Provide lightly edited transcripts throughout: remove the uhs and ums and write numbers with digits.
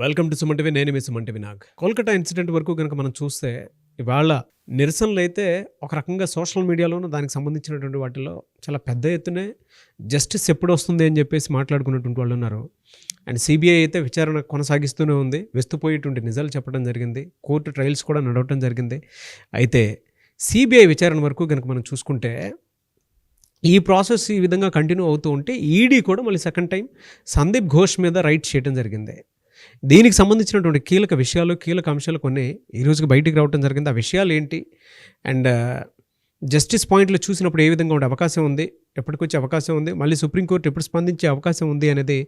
Welcome to Suman TV. నేను మీ Suman TV Nag. Kolkata incident వరకు కనుక మనం చూస్తే ఇవాళ నిరసనలు అయితే ఒక రకంగా సోషల్ మీడియాలోనూ దానికి సంబంధించినటువంటి వాటిల్లో చాలా పెద్ద ఎత్తునే జస్టిస్ ఎప్పుడు వస్తుంది అని చెప్పేసి మాట్లాడుకున్నటువంటి వాళ్ళు ఉన్నారు. అండ్ సిబిఐ అయితే విచారణ కొనసాగిస్తూనే ఉంది. వెస్తుపోయేటువంటి నిజాలు చెప్పడం జరిగింది. కోర్టు ట్రయల్స్ కూడా నడవటం జరిగింది. అయితే సిబిఐ విచారణ వరకు కనుక మనం చూసుకుంటే ఈ ప్రాసెస్ ఈ విధంగా కంటిన్యూ అవుతూ ఉంటే ఈడీ కూడా మళ్ళీ సెకండ్ టైం సందీప్ ఘోష్ మీద రైట్ చేయడం జరిగింది. దీనికి సంబంధించినటువంటి కీలక విషయాలు, కీలక అంశాలు కొన్ని ఈరోజుకి బయటికి రావడం జరిగింది. ఆ విషయాలు ఏంటి అండ్ జస్టిస్ పాయింట్లో చూసినప్పుడు ఏ విధంగా ఉండే అవకాశం ఉంది, ఎప్పటికొచ్చే అవకాశం ఉంది, మళ్ళీ సుప్రీంకోర్టు ఎప్పుడు స్పందించే అవకాశం ఉంది అనేది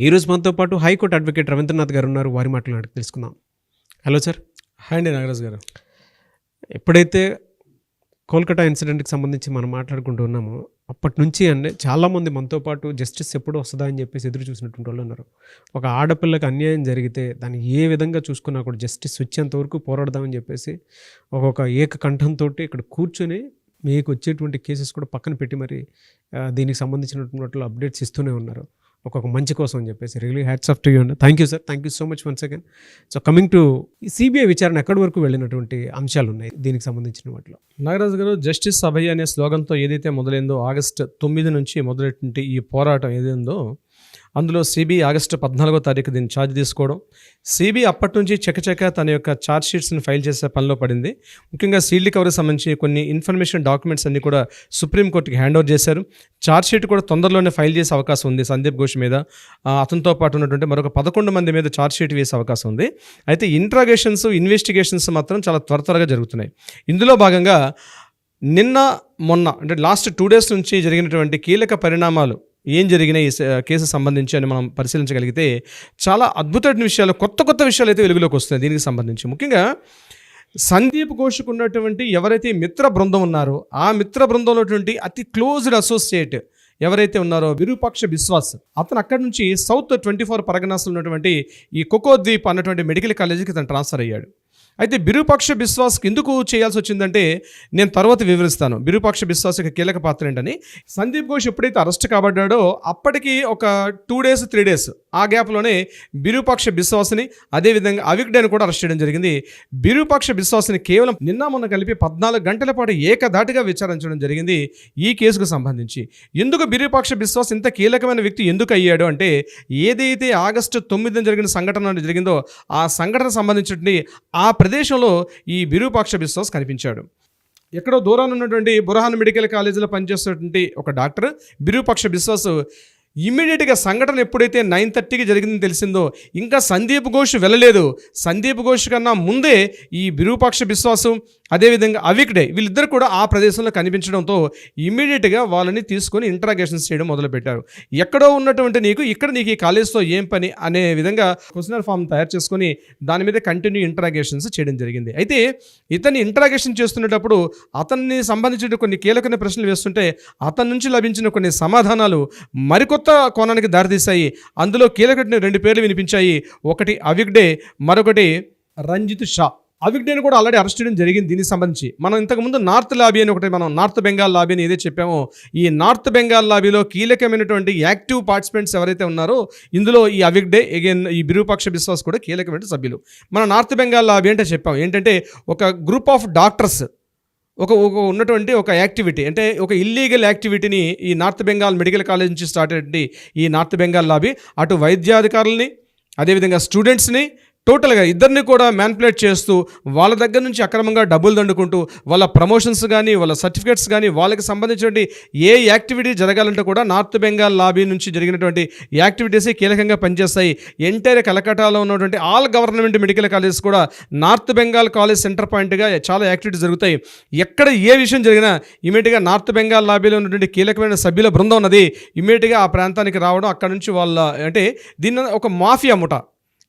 ఈరోజు మనతో పాటు హైకోర్టు అడ్వకేట్ రవీంద్రనాథ్ గారు ఉన్నారు. వారి మాటలు అడిగి తెలుసుకుందాం. Hello sir. హాయ్ అండి నాగరాజు గారు. ఎప్పుడైతే కోల్కతా ఇన్సిడెంట్కి సంబంధించి మనం మాట్లాడుకుంటూ ఉన్నామో అప్పటి నుంచి అండి చాలామంది మనతో పాటు జస్టిస్ ఎప్పుడు వస్తుందా అని చెప్పేసి ఎదురు చూసినటువంటి వాళ్ళు ఉన్నారు. ఒక ఆడపిల్లకి అన్యాయం జరిగితే దాన్ని ఏ విధంగా చూసుకున్నా కూడా జస్టిస్ వచ్చేంత వరకు పోరాడదామని చెప్పేసి ఒక్కొక్క ఏకకంఠంతో ఇక్కడ కూర్చొని మీకు వచ్చేటువంటి కేసెస్ కూడా పక్కన పెట్టి మరి దీనికి సంబంధించినటువంటి అప్డేట్స్ ఇస్తూనే ఉన్నారు ఒక్కొక్క మంచి కోసం అని చెప్పేసి. Really hats off to you అండి. Thank you sir. Thank you so much once again. So coming to CBI విచారణ ఎక్కడి వరకు వెళ్ళినటువంటి అంశాలు ఉన్నాయి దీనికి సంబంధించిన వాటిలో? నాగరాజు గారు, జస్టిస్ అభయ్ అనే స్లోగన్తో ఏదైతే మొదలైందో ఆగస్టు 9 నుంచి మొదలైనటువంటి ఈ పోరాటం ఏదైందో అందులో సిబిఐ ఆగస్టు 14వ తారీఖు దీన్ని ఛార్జ్ తీసుకోవడం, సిబిఐ అప్పటి నుంచి చకచక తన యొక్క ఛార్జ్ షీట్స్ని ఫైల్ చేసే పనిలో పడింది. ముఖ్యంగా సీల్డ్ కవర్కి సంబంధించి కొన్ని ఇన్ఫర్మేషన్ డాక్యుమెంట్స్ అన్ని కూడా సుప్రీంకోర్టుకి హ్యాండ్ ఓవర్ చేశారు. ఛార్జ్ షీట్ కూడా తొందరలోనే ఫైల్ చేసే అవకాశం ఉంది. సందీప్ ఘోష్ మీద, అతనితో పాటు ఉన్నటువంటి మరొక 11 మంది మీద ఛార్జ్ షీట్ వేసే అవకాశం ఉంది. అయితే ఇంట్రాగేషన్స్, ఇన్వెస్టిగేషన్స్ మాత్రం చాలా త్వరగా జరుగుతున్నాయి. ఇందులో భాగంగా నిన్న మొన్న అంటే లాస్ట్ 2 days నుంచి జరిగినటువంటి కీలక పరిణామాలు ఏం జరిగినాయి ఈ కేసు సంబంధించి అని మనం పరిశీలించగలిగితే చాలా అద్భుతమైన విషయాలు, కొత్త విషయాలు అయితే వెలుగులోకి వస్తున్నాయి దీనికి సంబంధించి. ముఖ్యంగా సందీప్ ఘోష్కు ఉన్నటువంటి ఎవరైతే మిత్ర బృందం ఉన్నారో ఆ మిత్ర బృందంలో అతి క్లోజ్డ్ అసోసియేట్ ఎవరైతే ఉన్నారో విరూపాక్ష బిశ్వాస్, అతను అక్కడి నుంచి సౌత్ 24 పరగనాస్లో ఉన్నటువంటి ఈ కోకోద్వీప్ అన్నటువంటి మెడికల్ కాలేజీకి తను ట్రాన్స్ఫర్ అయ్యాడు. అయితే విరూపాక్ష బిశ్వాస్కి ఎందుకు చేయాల్సి వచ్చిందంటే నేను తర్వాత వివరిస్తాను. విరూపాక్ష బిశ్వాస్ యొక్క కీలక పాత్ర ఏంటని. సందీప్ ఘోష్ ఎప్పుడైతే అరెస్ట్ కాబడ్డాడో అప్పటికి ఒక 2 days 3 days ఆ గ్యాప్లోనే విరూపాక్ష బిశ్వాస్ని అదేవిధంగా అవిక్డేని కూడా అరెస్ట్ చేయడం జరిగింది. విరూపాక్ష బిశ్వాస్ని కేవలం నిన్న మొన్న కలిపి 14 గంటల పాటు ఏకధాటిగా విచారించడం జరిగింది ఈ కేసుకు సంబంధించి. ఎందుకు విరూపాక్ష బిశ్వాస్ ఇంత కీలకమైన వ్యక్తి ఎందుకు అయ్యాడు అంటే, ఏదైతే ఆగస్టు 9 జరిగిన సంఘటన జరిగిందో ఆ సంఘటన సంబంధించినటువంటి ఆ ప్రదేశంలో ఈ విరూపాక్ష బిశ్వాస్ కనిపించాడు. ఎక్కడో దూరాన్ని ఉన్నటువంటి బురహాన్ మెడికల్ కాలేజీలో పనిచేస్తున్నటువంటి ఒక డాక్టర్ విరూపాక్ష బిశ్వాస్ ఇమ్మీడియట్గా సంఘటన ఎప్పుడైతే 9:30కి జరిగిందని తెలిసిందో ఇంకా సందీప్ ఘోష్ వెళ్ళలేదు. సందీప్ ఘోష్ కన్నా ముందే ఈ విరూపాక్ష బిశ్వాసు అదేవిధంగా అవిక్డే వీళ్ళిద్దరు కూడా ఆ ప్రదేశంలో కనిపించడంతో ఇమ్మీడియట్గా వాళ్ళని తీసుకొని ఇంటరాగేషన్స్ చేయడం మొదలుపెట్టారు. ఎక్కడో ఉన్నటువంటి నీకు ఈ కాలేజ్తో ఏం పని అనే విధంగా క్వశ్చనర్ ఫామ్ తయారు చేసుకొని దాని మీద కంటిన్యూ ఇంటరాగేషన్స్ చేయడం జరిగింది. అయితే ఇతన్ని ఇంటరాగేషన్ చేస్తున్నప్పుడు అతన్ని సంబంధించిన కొన్ని కీలకమైన ప్రశ్నలు వేస్తుంటే అతని నుంచి లభించిన కొన్ని సమాధానాలు మరికొత్త కోణానికి దారితీశాయి. అందులో కీలకమైన 2 పేర్లు వినిపించాయి. ఒకటి అవిక్డే, మరొకటి రంజిత్ షా. అవిక్డేని కూడా ఆల్రెడీ అరెస్ట్ చేయడం జరిగింది. దీనికి సంబంధించి మనం ఇంతకుముందు నార్త్ లాబీ అని ఒకటి నార్త్ బెంగాల్ లాబీ అని ఏదైతే చెప్పామో ఈ నార్త్ బెంగాల్ లాబీలో కీలకమైనటువంటి యాక్టివ్ పార్టిసిపెంట్స్ ఎవరైతే ఉన్నారో ఇందులో ఈ అవిక్డే అగైన్ ఈ విరూపాక్ష బిశ్వాస్ కూడా కీలకమైన సభ్యులు. మన నార్త్ బెంగాల్ లాబీ అంటే చెప్పాం ఏంటంటే ఒక గ్రూప్ ఆఫ్ డాక్టర్స్ ఒక ఉన్నటువంటి ఒక యాక్టివిటీ అంటే ఒక ఇల్లీగల్ యాక్టివిటీని ఈ నార్త్ బెంగాల్ మెడికల్ కాలేజ్ నుంచి స్టార్ట్ అయ్యింది ఈ నార్త్ బెంగాల్ లాబీ. అటు వైద్యాధికారులని అదేవిధంగా స్టూడెంట్స్ని టోటల్గా ఇద్దరిని కూడా మ్యానిపులేట్ చేస్తూ వాళ్ళ దగ్గర నుంచి అక్రమంగా డబ్బులు దండుకుంటూ వాళ్ళ ప్రమోషన్స్ కానీ వాళ్ళ సర్టిఫికేట్స్ కానీ వాళ్ళకి సంబంధించినటువంటి ఏ యాక్టివిటీ జరగాలంటే కూడా నార్త్ బెంగాల్ లాబీ నుంచి జరిగినటువంటి యాక్టివిటీస్ కీలకంగా పనిచేస్తాయి. ఎంటైర్ కలకటాలో ఉన్నటువంటి ఆల్ గవర్నమెంట్ మెడికల్ కాలేజెస్ కూడా నార్త్ బెంగాల్ కాలేజ్ సెంటర్ పాయింట్గా చాలా యాక్టివిటీస్ జరుగుతాయి. ఎక్కడ ఏ విషయం జరిగినా ఇమీడియట్గా నార్త్ బెంగాల్ లాబీలో ఉన్నటువంటి కీలకమైన సభ్యుల బృందం ఉన్నది ఇమీడియట్గా ఆ ప్రాంతానికి రావడం, అక్కడ నుంచి వాళ్ళ అంటే దీన్ని ఒక మాఫియా ముఠా,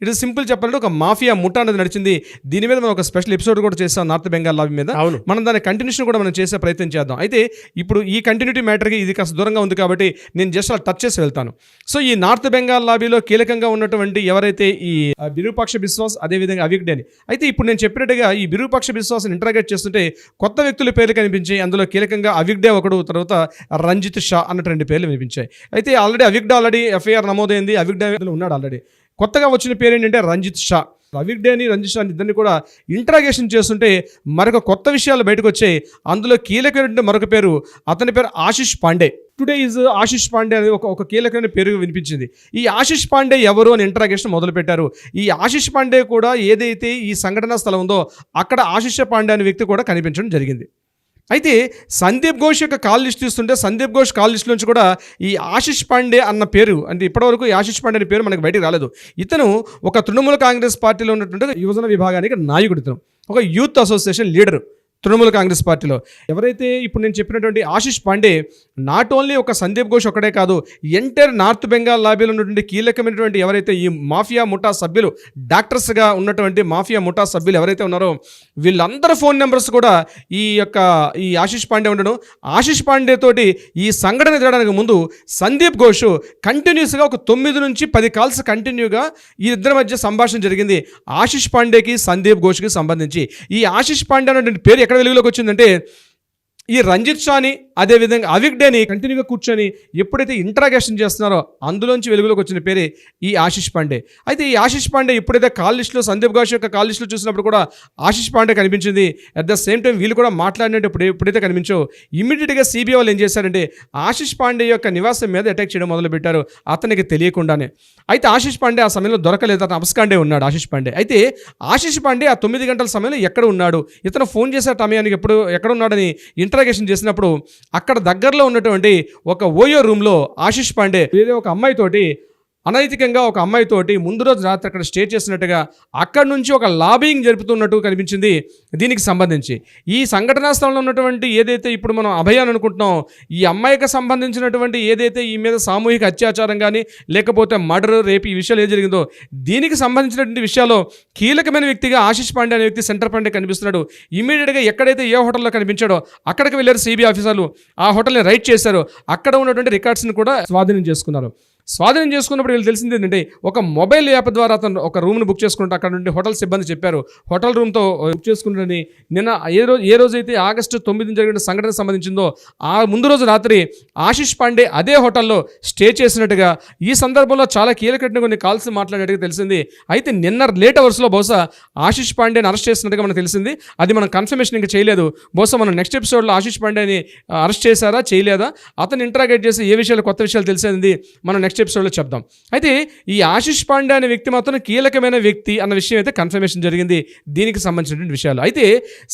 ఇట్ ఇస్ సింపుల్ చెప్పాలంటే ఒక మాఫియా ముఠా అనేది నడిచింది. దీని మీద మనం ఒక స్పెషల్ ఎపిసోడ్ కూడా చేస్తాం నార్త్ బెంగాల్ లాబీ మీద. మనం దాని కంటిన్యూషన్ కూడా మనం చేసే ప్రయత్నం చేద్దాం. అయితే ఇప్పుడు ఈ కంటిన్యూటీ మ్యాటర్కి ఇది కాస్త దూరంగా ఉంది కాబట్టి నేను జస్ట్ అలా టచ్ చేసి వెళ్తాను. సో ఈ నార్త్ బెంగాల్ లాబీలో కీలకంగా ఉన్నటువంటి ఎవరైతే ఈ విరూపాక్ష బిశ్వాస్ అదేవిధంగా అవిక్డేని, అయితే ఇప్పుడు నేను చెప్పినట్టుగా ఈ విరూపాక్ష బిశ్వాస్ని ఇంటరాగేట్ చేస్తుంటే కొత్త వ్యక్తుల పేర్లు కనిపించాయి. అందులో కీలకంగా అవిక్డే ఒకడు, తర్వాత రంజిత్ షా అన్నటువంటి 2 పేర్లు వినిపించాయి. అయితే ఆల్రెడీ అవిక్డే ఎఫ్ఐఆర్ నమోదైంది. అవిక్డే ఉన్నాడు ఆల్రెడీ. కొత్తగా వచ్చిన పేరు ఏంటంటే రంజిత్ షా. అవిగ్డేని రంజిత్ షా ఇద్దరిని కూడా ఇంట్రాగేషన్ చేస్తుంటే మరొక కొత్త విషయాలు బయటకు వచ్చాయి. అందులో కీలకమైన మరొక పేరు, అతని పేరు ఆశిష్ పాండే. టుడే ఈజ్ ఆశిష్ పాండే అనేది ఒక కీలకమైన పేరు వినిపించింది. ఈ ఆశిష్ పాండే ఎవరు అని ఇంట్రాగేషన్ మొదలుపెట్టారు. ఈ ఆశిష్ పాండే కూడా ఏదైతే ఈ సంఘటనా స్థలం ఉందో అక్కడ ఆశిష్ పాండే అనే వ్యక్తి కూడా కనిపించడం జరిగింది. అయితే సందీప్ ఘోష్ యొక్క కాల్ లిస్ట్ తీస్తుంటే సందీప్ ఘోష్ కాల్ లిస్ట్ నుంచి కూడా ఈ ఆశిష్ పాండే అన్న పేరు, అంటే ఇప్పటివరకు ఈ ఆశిష్ పాండే అనే పేరు మనకు బయటికి రాలేదు. ఇతను ఒక తృణమూల కాంగ్రెస్ పార్టీలో ఉన్నటువంటి యువజన విభాగానికి నాయకుడు, ఇతను ఒక youth association leader Trinamool Congress పార్టీలో. ఎవరైతే ఇప్పుడు నేను చెప్పినటువంటి ఆశిష్ పాండే నాట్ ఓన్లీ ఒక సందీప్ ఘోష్ ఒకటే కాదు, ఎంటైర్ నార్త్ బెంగాల్ లాబీలో ఉన్నటువంటి కీలకమైనటువంటి ఎవరైతే ఈ మాఫియా ముఠా సభ్యులు, డాక్టర్స్గా ఉన్నటువంటి మాఫియా ముఠా సభ్యులు ఎవరైతే ఉన్నారో వీళ్ళందరూ ఫోన్ నెంబర్స్ కూడా ఈ ఆశిష్ పాండే ఉండడం. ఆశిష్ పాండే తోటి ఈ సంఘటన జరగడానికి ముందు సందీప్ ఘోష్ కంటిన్యూస్గా ఒక 9 నుంచి 10 కాల్స్ కంటిన్యూగా ఈ ఇద్దరి మధ్య సంభాషణ జరిగింది ఆశిష్ పాండేకి సందీప్ ఘోష్కి సంబంధించి. ఈ ఆశిష్ పాండే అనేటువంటి పేరు ఎక్కడ వెలుగులోకి వచ్చిందంటే ఈ రంజిత్ షాని అదేవిధంగా అవిగ్డేని కంటిన్యూగా కూర్చొని ఎప్పుడైతే ఇంట్రాగేషన్ చేస్తున్నారో అందులోంచి వెలుగులోకి వచ్చిన పేరే ఈ ఆశిష్ పాండే. అయితే ఈ ఆశిష్ పాండే ఎప్పుడైతే కాల్ లిస్టులో సందీప్ ఘోష్ యొక్క కాల్ లిస్టులో చూసినప్పుడు కూడా ఆశిష్ పాండే కనిపించింది. అట్ ద సేమ్ టైం వీళ్ళు కూడా మాట్లాడినప్పుడు ఎప్పుడైతే కనిపించో ఇమ్మీడియట్గా సిబిఐ వాళ్ళు ఏం చేశారంటే ఆశిష్ పాండే యొక్క నివాసం మీద అటాక్ చేయడం మొదలుపెట్టారు అతనికి తెలియకుండానే. అయితే ఆశిష్ పాండే ఆ సమయంలో దొరకలేదు, అతను అబ్స్కాండే ఉన్నాడు ఆశిష్ పాండే. అయితే ఆశిష్ పాండే ఆ 9 గంటల సమయంలో ఎక్కడ ఉన్నాడు, ఇతను ఫోన్ చేసే సమయానికి ఎక్కడ ఉన్నాడని ఇంట్రాగేషన్ చేసినప్పుడు అక్కడ దగ్గరలో ఉన్నటువంటి ఒక ఓయో రూమ్లో ఆశిష్ పాండే వేరే ఒక అమ్మాయితోటి అనైతికంగా ఒక అమ్మాయితోటి ముందు రోజు రాత్రి అక్కడ స్టే చేసినట్టుగా అక్కడి నుంచి ఒక లాబింగ్ జరుపుతున్నట్టు కనిపించింది. దీనికి సంబంధించి ఈ సంఘటనా స్థలంలో ఉన్నటువంటి ఏదైతే ఇప్పుడు మనం అభయాన్ని అనుకుంటున్నాం, ఈ అమ్మాయికి సంబంధించినటువంటి ఏదైతే ఈ మీద సామూహిక అత్యాచారం కానీ లేకపోతే మర్డర్, రేపు ఈ విషయాలు ఏం జరిగిందో దీనికి సంబంధించినటువంటి విషయాల్లో కీలకమైన వ్యక్తిగా ఆశిష్ పాండే అనే వ్యక్తి సెంటర్ పాండే కనిపిస్తున్నాడు. ఇమీడియట్గా ఎక్కడైతే ఏ హోటల్లో కనిపించాడో అక్కడికి వెళ్ళారు సిబిఐ ఆఫీసర్లు, ఆ హోటల్ని రైడ్ చేశారు. అక్కడ ఉన్నటువంటి రికార్డ్స్ని కూడా స్వాధీనం చేసుకున్నారు. స్వాధీనం చేసుకున్నప్పుడు వీళ్ళు తెలిసింది ఏంటంటే ఒక మొబైల్ యాప్ ద్వారా అతను ఒక రూమ్ను బుక్ చేసుకుంటే అక్కడ నుండి హోటల్ సిబ్బంది చెప్పారు హోటల్ రూమ్తో బుక్ చేసుకుంటారని. నిన్న ఏ రోజైతే ఆగస్టు 9 జరిగిన సంఘటనకు సంబంధించిందో ఆ ముందు రోజు రాత్రి ఆశిష్ పాండే అదే హోటల్లో స్టే చేసినట్టుగా, ఈ సందర్భంలో చాలా కీలకమైన కొన్ని కాల్స్ మాట్లాడినట్టుగా తెలిసింది. అయితే నిన్న లేట్ అవర్స్లో బహుశా ఆశిష్ పాండేని అరెస్ట్ చేసినట్టుగా మనకు తెలిసింది. అది మనం కన్ఫర్మేషన్ ఇంకా చేయలేదు. బహుశా మనం నెక్స్ట్ ఎపిసోడ్లో ఆశిష్ పాండేని అరెస్ట్ చేశారా చేయలేదా, అతను ఇంట్రాగేట్ చేసి ఏ విషయాలు కొత్త విషయాలు తెలిసింది మనం నెక్స్ట్ ఎపిసోడ్లో చెప్దాం. అయితే ఈ ఆశిష్ పాండే అనే వ్యక్తి మాత్రం కీలకమైన వ్యక్తి అన్న విషయం అయితే కన్ఫర్మేషన్ జరిగింది దీనికి సంబంధించినటువంటి విషయాలు. అయితే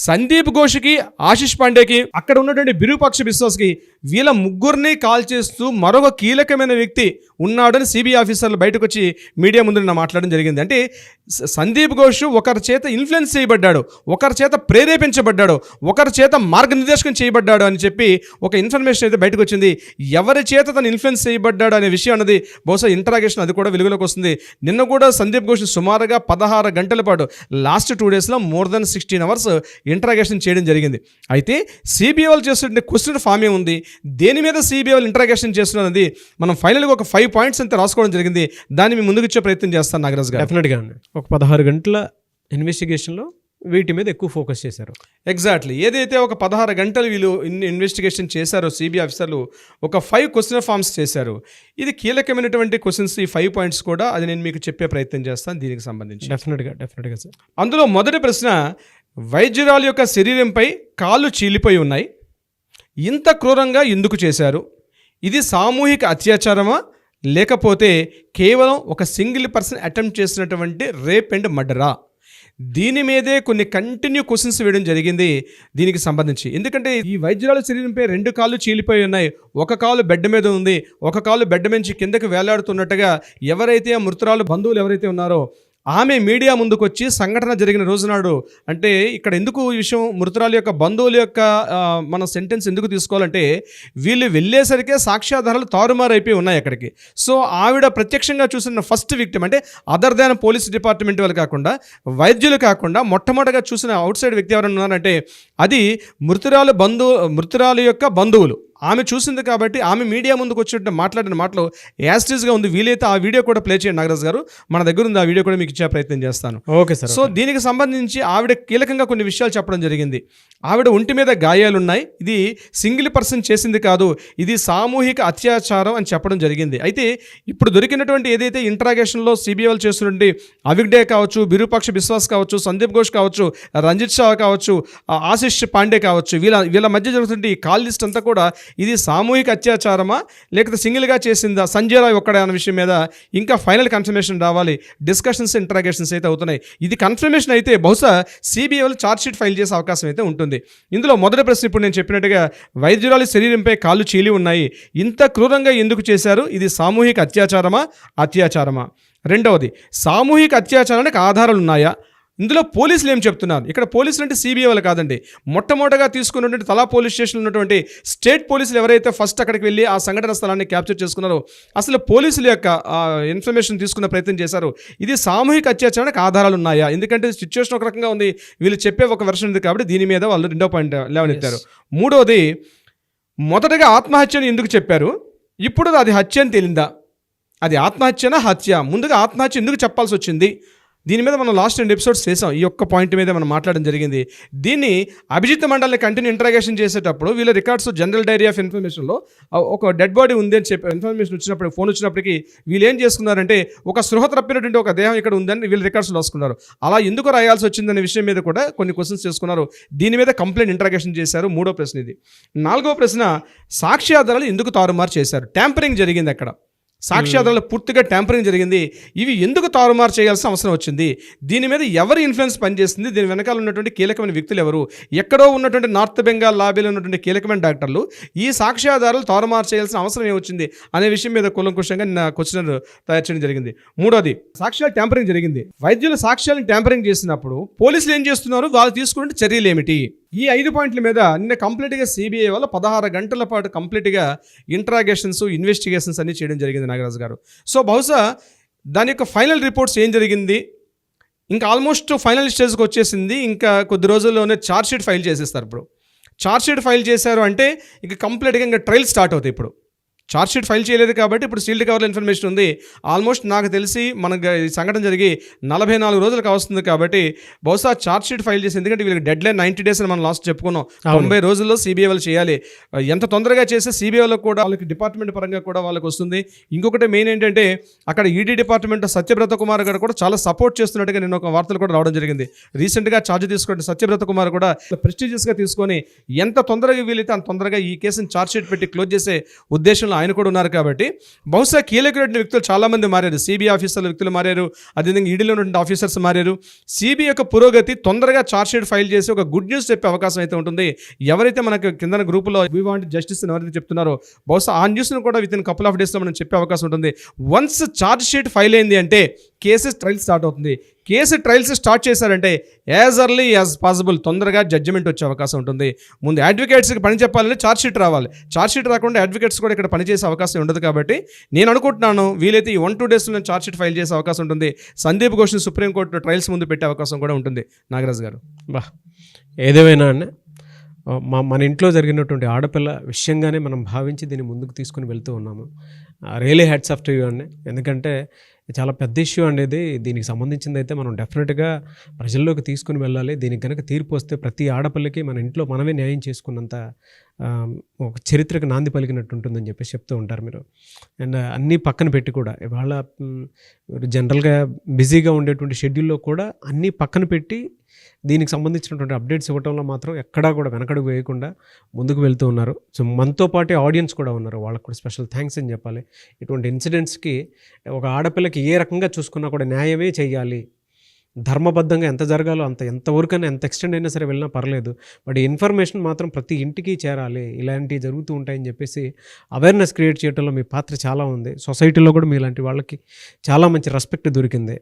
సందీప్ ఘోష్కి, ఆశిష్ పాండేకి, అక్కడ ఉన్నటువంటి విరూపాక్ష బిశ్వాస్కి వీళ్ళ ముగ్గురిని కాల్ చేస్తూ మరొక కీలకమైన వ్యక్తి ఉన్నాడని సిబిఐ ఆఫీసర్లు బయటకు వచ్చి మీడియా ముందు నిన్న మాట్లాడడం జరిగింది. అంటే సందీప్ ఘోష్ ఒకరి చేత ఇన్ఫ్లుయెన్స్ చేయబడ్డాడు, ఒకరి చేత ప్రేరేపించబడ్డాడు, ఒకరి చేత మార్గనిర్దేశకం చేయబడ్డాడు అని చెప్పి ఒక ఇన్ఫర్మేషన్ అయితే బయటకు వచ్చింది. ఎవరి చేత తను ఇన్ఫ్లుయెన్స్ చేయబడ్డాడు అనే విషయం అన్నది బహుశా ఇంట్రాగేషన్ అది కూడా వెలుగులోకి వస్తుంది. నిన్న కూడా సందీప్ ఘోష్ సుమారుగా 16 గంటల పాటు లాస్ట్ 2 డేస్లో మోర్ దెన్ 16 అవర్స్ ఇంట్రాగేషన్ చేయడం జరిగింది. అయితే సిబిఐ వాళ్ళు చేస్తున్న క్వశ్చన్ ఫామే ఉంది. దేని మీద సిబిఐ వాళ్ళు ఇంట్రాగేషన్ చేస్తున్నది మనం ఫైనల్గా ఒక 5 పాయింట్స్ అంతా రాసుకోవడం జరిగింది. దాన్ని మీ ముందుకు ఇచ్చే ప్రయత్నం చేస్తాను నాగరాజ్ గారు. డెఫినెట్గా ఒక 16 గంటల ఇన్వెస్టిగేషన్లో వీటి మీద ఎక్కువ ఫోకస్ చేశారు. ఎగ్జాక్ట్లీ ఏదైతే ఒక 16 గంటలు వీళ్ళు ఇన్వెస్టిగేషన్ చేశారో సిబిఐ ఆఫీసర్లు ఒక 5 క్వశ్చన్ ఫామ్స్ చేశారు. ఇది కీలకమైనటువంటి క్వశ్చన్స్, ఈ 5 పాయింట్స్ కూడా అది నేను మీకు చెప్పే ప్రయత్నం చేస్తాను దీనికి సంబంధించి. డెఫినెట్గా సార్. అందులో మొదటి ప్రశ్న, వైద్యురాలు యొక్క శరీరంపై కాళ్ళు చీలిపోయి ఉన్నాయి, ఇంత క్రూరంగా ఎందుకు చేశారు? ఇది సామూహిక అత్యాచారమా లేకపోతే కేవలం ఒక సింగిల్ పర్సన్ అటెంప్ట్ చేసినటువంటి రేప్ అండ్ మర్డరా? దీని మీదే కొన్ని కంటిన్యూ క్వశ్చన్స్ వేయడం జరిగింది దీనికి సంబంధించి. ఎందుకంటే ఈ వైద్యురాలు శరీరంపై 2 కాళ్ళు చీలిపోయి ఉన్నాయి, ఒక కాలు బెడ్ మీద ఉంది, ఒక కాలు బెడ్ నుంచి కిందకి వేలాడుతున్నట్టుగా ఎవరైతే ఆ మృతురాలు బంధువులు ఎవరైతే ఉన్నారో ఆమె మీడియా ముందుకు వచ్చి సంఘటన జరిగిన రోజునాడు, అంటే ఇక్కడ ఎందుకు ఈ విషయం మృతురాలు యొక్క బంధువుల యొక్క మన సెంటెన్స్ ఎందుకు తీసుకోవాలంటే వీళ్ళు వెళ్ళేసరికే సాక్ష్యాధారాలు తారుమారైపోయి ఉన్నాయి అక్కడికి. సో ఆవిడ ప్రత్యక్షంగా చూసిన ఫస్ట్ విక్టిమ్, అంటే అదర్ దాన్ పోలీస్ డిపార్ట్మెంట్ వాళ్ళు కాకుండా, వైద్యులు కాకుండా మొట్టమొదటిగా చూసిన అవుట్ సైడ్ వ్యక్తి ఎవరైనా ఉన్నారంటే అది మృతురాలు యొక్క బంధువులు. ఆమె చూసింది కాబట్టి ఆమె మీడియా ముందుకు వచ్చి మాట్లాడిన మాటలు యాస్టీస్గా ఉంది. వీలైతే ఆ వీడియో కూడా ప్లే చేయండి నాగరాజు గారు, మన దగ్గర ఉంది, ఆ వీడియో కూడా మీకు ఇచ్చే ప్రయత్నం చేస్తాను. Okay sir. సో దీనికి సంబంధించి ఆవిడ కీలకంగా కొన్ని విషయాలు చెప్పడం జరిగింది. ఆవిడ ఒంటి మీద గాయాలున్నాయి, ఇది సింగిల్ పర్సన్ చేసింది కాదు, ఇది సామూహిక అత్యాచారం అని చెప్పడం జరిగింది. అయితే ఇప్పుడు దొరికినటువంటి ఏదైతే ఇంట్రాగేషన్లో సిబిఐ వాళ్ళు చేస్తున్నటువంటి అవిగ్డే కావచ్చు, బిరూపాక్ష బిశ్వాస్ కావచ్చు, సందీప్ ఘోష్ కావచ్చు, రంజిత్ షా కావచ్చు, ఆశిష్ పాండే కావచ్చు, వీళ్ళ మధ్య జరుగుతున్న ఈ కాల్ లిస్ట్ అంతా కూడా ఇది సామూహిక అత్యాచారమా లేకపోతే సింగిల్గా చేసిందా, సంజయ్ రాయ్ ఒక్కడే అన్న విషయం మీద ఇంకా ఫైనల్ కన్ఫర్మేషన్ రావాలి. డిస్కషన్స్, ఇంట్రాగేషన్స్ అయితే అవుతున్నాయి. ఇది కన్ఫర్మేషన్ అయితే బహుశా సిబిఐ వాళ్ళు ఛార్జ్ షీట్ ఫైల్ చేసే అవకాశం అయితే ఉంటుంది. ఇందులో మొదటి ప్రశ్న ఇప్పుడు నేను చెప్పినట్టుగా వైద్యురాలి శరీరంపై కాళ్ళు చీలి ఉన్నాయి, ఇంత క్రూరంగా ఎందుకు చేశారు, ఇది సామూహిక అత్యాచారమా? రెండవది, సామూహిక అత్యాచారానికి ఆధారాలు ఉన్నాయా? ఇందులో పోలీసులు ఏం చెప్తున్నారు? ఇక్కడ పోలీసులు అంటే సిబిఐ వాళ్ళు కాదండి, మొట్టమొదటిగా తీసుకున్నటువంటి తలా పోలీస్ స్టేషన్లో ఉన్నటువంటి స్టేట్ పోలీసులు ఎవరైతే ఫస్ట్ అక్కడికి వెళ్ళి ఆ సంఘటన స్థలాన్ని క్యాప్చర్ చేసుకున్నారో అసలు పోలీసుల యొక్క ఇన్ఫర్మేషన్ తీసుకున్న ప్రయత్నం చేశారు. ఇది సామూహిక అత్యాచారానికి ఆధారాలు ఉన్నాయా? ఎందుకంటే సిచ్యువేషన్ ఒక రకంగా ఉంది, వీళ్ళు చెప్పే ఒక వెర్షన్ ఉంది కాబట్టి దీని మీద వాళ్ళు రెండో పాయింట్ లేవనెత్తారు. మూడవది, మొదటగా ఆత్మహత్యని ఎందుకు చెప్పారు, ఇప్పుడు అది హత్య అని తేలిందా? అది ఆత్మహత్యనా హత్య? ముందుగా ఆత్మహత్య ఎందుకు చెప్పాల్సి వచ్చింది? దీని మీద మనం లాస్ట్ 2 ఎపిసోడ్స్ చేసాం. ఈ ఒక్క పాయింట్ మీద మనం మాట్లాడడం జరిగింది. దీన్ని అభిజిత్ మండల్ని కంటిన్యూ ఇంట్రాగేషన్ చేసేటప్పుడు వీళ్ళ రికార్డ్స్ జనరల్ డైరీ ఆఫ్ ఇన్ఫర్మేషన్లో ఒక డెడ్ బాడీ ఉంది అని చెప్పి ఇన్ఫర్మేషన్ వచ్చినప్పుడు, ఫోన్ వచ్చినప్పటికీ వీళ్ళు ఏం చేసుకున్నారంటే ఒక స్పృహ తప్పినటువంటి ఒక దేహం ఇక్కడ ఉందని వీళ్ళు రికార్డ్స్ రాసుకున్నారు. అలా ఎందుకు రాయాల్సి వచ్చిందనే విషయం మీద కూడా కొన్ని క్వశ్చన్స్ చేసుకున్నారు. దీని మీద కంప్లైంట్ ఇంట్రాగేషన్ చేశారు. మూడో ప్రశ్న ఇది. నాలుగో ప్రశ్న, సాక్ష్యాధారాలు ఎందుకు తారుమారు చేశారు? ట్యాంపరింగ్ జరిగింది అక్కడ, సాక్ష్యాధారాలు పూర్తిగా ట్యాంపరింగ్ జరిగింది. ఇవి ఎందుకు తారుమారు చేయాల్సిన అవసరం వచ్చింది? దీని మీద ఎవరి ఇన్ఫ్లుయెన్స్ పనిచేస్తుంది? దీని వెనకాల ఉన్నటువంటి కీలకమైన వ్యక్తులు ఎవరు? ఎక్కడో ఉన్నటువంటి నార్త్ బెంగాల్ లాబీలో ఉన్నటువంటి కీలకమైన డాక్టర్లు ఈ సాక్ష్యాధారాలు తారుమారు చేయాల్సిన అవసరం ఏమొచ్చింది అనే విషయం మీద కూలంకుషంగా నా క్వశ్చన్ తయారు చేయడం జరిగింది. మూడోది, సాక్ష్యాలు ట్యాంపరింగ్ జరిగింది. వైద్యుల సాక్ష్యాలను ట్యాంపరింగ్ చేసినప్పుడు పోలీసులు ఏం చేస్తున్నారు, వాళ్ళు తీసుకునే చర్యలు ఏమిటి? ఈ 5 పాయింట్ల మీద నిన్న కంప్లీట్గా సిబిఐ వల్ల 16 గంటల పాటు కంప్లీట్గా ఇంట్రాగేషన్స్, ఇన్వెస్టిగేషన్స్ అన్ని చేయడం జరిగింది నాగరాజు గారు. సో బహుశా దాని యొక్క ఫైనల్ రిపోర్ట్స్ ఏం జరిగింది, ఇంకా ఆల్మోస్ట్ ఫైనల్ స్టేజ్కి వచ్చేసింది. ఇంకా కొద్ది రోజుల్లోనే ఛార్జ్ షీట్ ఫైల్ చేసేస్తారు. ఇప్పుడు ఛార్జ్ షీట్ ఫైల్ చేశారు అంటే ఇక కంప్లీట్గా ఇంకా ట్రయల్ స్టార్ట్ అవుతాయి. ఇప్పుడు ఛార్జ్ షీట్ ఫైల్ చేయలేదు కాబట్టి ఇప్పుడు సీల్డ్ కవర్లో ఇన్ఫర్మేషన్ ఉంది. ఆల్మోస్ట్ నాకు తెలిసి మనకు ఈ సంఘటన జరిగి 44 రోజులకు వస్తుంది కాబట్టి బహుశా ఛార్జ్ షీట్ ఫైల్ చేసి, ఎందుకంటే వీళ్ళకి డెడ్ లైన్ 90 days అని మనం లాస్ట్ చెప్పుకున్నాం. 90 రోజుల్లో సిబిఐ వాళ్ళు చేయాలి. ఎంత తొందరగా చేస్తే సిబిఐ వాళ్ళకి కూడా, వాళ్ళకి డిపార్ట్మెంట్ పరంగా కూడా వాళ్ళకి వస్తుంది. ఇంకొకటి మెయిన్ ఏంటంటే అక్కడ ఈడీ డిపార్ట్మెంట్ సత్యబ్రత కుమార్ గారు కూడా చాలా సపోర్ట్ చేస్తున్నట్టుగా నేను ఒక వార్తలు కూడా రావడం జరిగింది. రీసెంట్గా ఛార్జ్ తీసుకుంటే సత్యబ్రత కుమార్ కూడా ప్రెస్టీజియస్గా తీసుకొని ఎంత తొందరగా వీలైతే అంత తొందరగా ఈ కేసుని ఛార్జ్ షీట్ పెట్టి క్లోజ్ చేసే ఉద్దేశంలో ఆయన కూడా ఉన్నారు. కాబట్టి బహుశా కీలకమైన వ్యక్తులు చాలామంది మారారు. సిబిఐ ఆఫీసర్ల వ్యక్తులు మారారు, అదేవిధంగా ఈడీలో ఉన్న ఆఫీసర్స్ మారారు. సిబిఐ యొక్క పురోగతి తొందరగా ఛార్జ్ షీట్ ఫైల్ చేసి ఒక గుడ్ న్యూస్ చెప్పే అవకాశం అయితే ఉంటుంది. ఎవరైతే మనకు కింద గ్రూపులో వి వాంట్ జస్టిస్ అని ఎవరైతే చెప్తున్నారో బహుశా ఆ న్యూస్ను కూడా విత్ ఇన్ కపుల్ ఆఫ్ డేస్లో మనం చెప్పే అవకాశం ఉంటుంది. వన్స్ ఛార్జ్ షీట్ ఫైల్ అయింది అంటే కేసెస్ ట్రయల్ స్టార్ట్ అవుతుంది. కేసు ట్రయల్స్ స్టార్ట్ చేశారంటే యాజ్ ఎర్లీ యాజ్ పాసిబుల్ తొందరగా జడ్జిమెంట్ వచ్చే అవకాశం ఉంటుంది. ముందు అడ్వకేట్స్కి పని చెప్పాలంటే ఛార్జ్ షీట్ రావాలి. ఛార్జ్ షీట్ రాకుండా అడ్వకేట్స్ కూడా ఇక్కడ పనిచేసే అవకాశం ఉండదు. కాబట్టి నేను అనుకుంటున్నాను వీలైతే ఈ 1-2 daysలో ఛార్జ్ షీట్ ఫైల్ చేసే అవకాశం ఉంటుంది. సందీప్ ఘోష్ని సుప్రీంకోర్టు ట్రయల్స్ ముందు పెట్టే అవకాశం కూడా ఉంటుంది. నాగరాజు గారు, ఏదేమైనా అండి, మన ఇంట్లో జరిగినటువంటి ఆడపిల్ల విషయంగానే మనం భావించి దీన్ని ముందుకు తీసుకుని వెళ్తూ ఉన్నాము. Really hats off to you అండి. ఎందుకంటే చాలా పెద్ద ఇష్యూ అనేది, దీనికి సంబంధించింది అయితే మనం డెఫినెట్గా ప్రజల్లోకి తీసుకుని వెళ్ళాలి. దీనికి కనుక తీర్పు వస్తే ప్రతి ఆడపిల్లకి మన ఇంట్లో మనమే న్యాయం చేసుకున్నంత ఒక చరిత్రకు నాంది పలికినట్టు ఉంటుందని చెప్పేసి చెప్తూ ఉంటారు మీరు. అండ్ అన్నీ పక్కన పెట్టి కూడా ఇవాళ జనరల్గా బిజీగా ఉండేటువంటి షెడ్యూల్లో కూడా అన్నీ పక్కన పెట్టి దీనికి సంబంధించినటువంటి అప్డేట్స్ ఇవ్వడంలో మాత్రం ఎక్కడా కూడా వెనకడుగు వేయకుండా ముందుకు వెళ్తూ ఉన్నారు. సో మనతో పాటు ఆడియన్స్ కూడా ఉన్నారు, వాళ్ళకు కూడా స్పెషల్ థ్యాంక్స్ అని చెప్పాలి. ఇటువంటి ఇన్సిడెంట్స్కి ఒక ఆడపిల్లకి ఏ రకంగా చూసుకున్నా కూడా న్యాయమే చేయాలి, ధర్మబద్ధంగా ఎంత జరగాలో అంత, ఎంతవరకైనా ఎంత ఎక్స్టెండ్ అయినా సరే వెళ్ళినా పర్లేదు, బట్ ఇన్ఫర్మేషన్ మాత్రం ప్రతి ఇంటికి చేరాలి, ఇలాంటివి జరుగుతూ ఉంటాయని చెప్పేసి అవేర్నెస్ క్రియేట్ చేయడంలో మీ పాత్ర చాలా ఉంది. సొసైటీలో కూడా మీలాంటి వాళ్ళకి చాలా మంచి రెస్పెక్ట్ దొరికింది.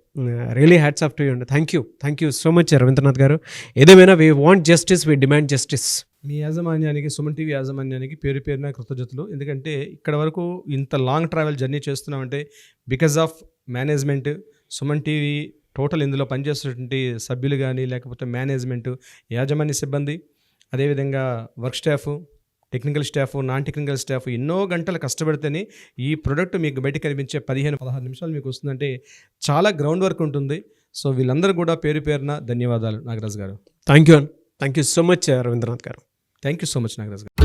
Really hats off to you అండి. Thank you so much Ravindranath గారు. ఏదేమైనా we want justice, we demand justice. మీ యాజమాన్యానికి, సుమన్ టీవీ యాజమాన్యానికి పేరు పేరున కృతజ్ఞతలు. ఎందుకంటే ఇక్కడ వరకు ఇంత లాంగ్ ట్రావెల్ జర్నీ చేస్తున్నామంటే because of management, Suman TV total ఇందులో పనిచేస్తున్నటువంటి సభ్యులు కానీ, లేకపోతే మేనేజ్మెంటు, యాజమాన్య సిబ్బంది, అదేవిధంగా work staff, technical staff, non technical staff ఎన్నో గంటలు కష్టపడితేనే ఈ ప్రోడక్ట్ మీకు బయట కనిపించే 15-16 నిమిషాలు మీకు వస్తుందంటే చాలా గ్రౌండ్ వర్క్ ఉంటుంది. సో వీళ్ళందరూ కూడా పేరు పేరున ధన్యవాదాలు నాగరాజ్ గారు. Thank you so much Ravindranath గారు. Thank you so much Nagaraj గారు.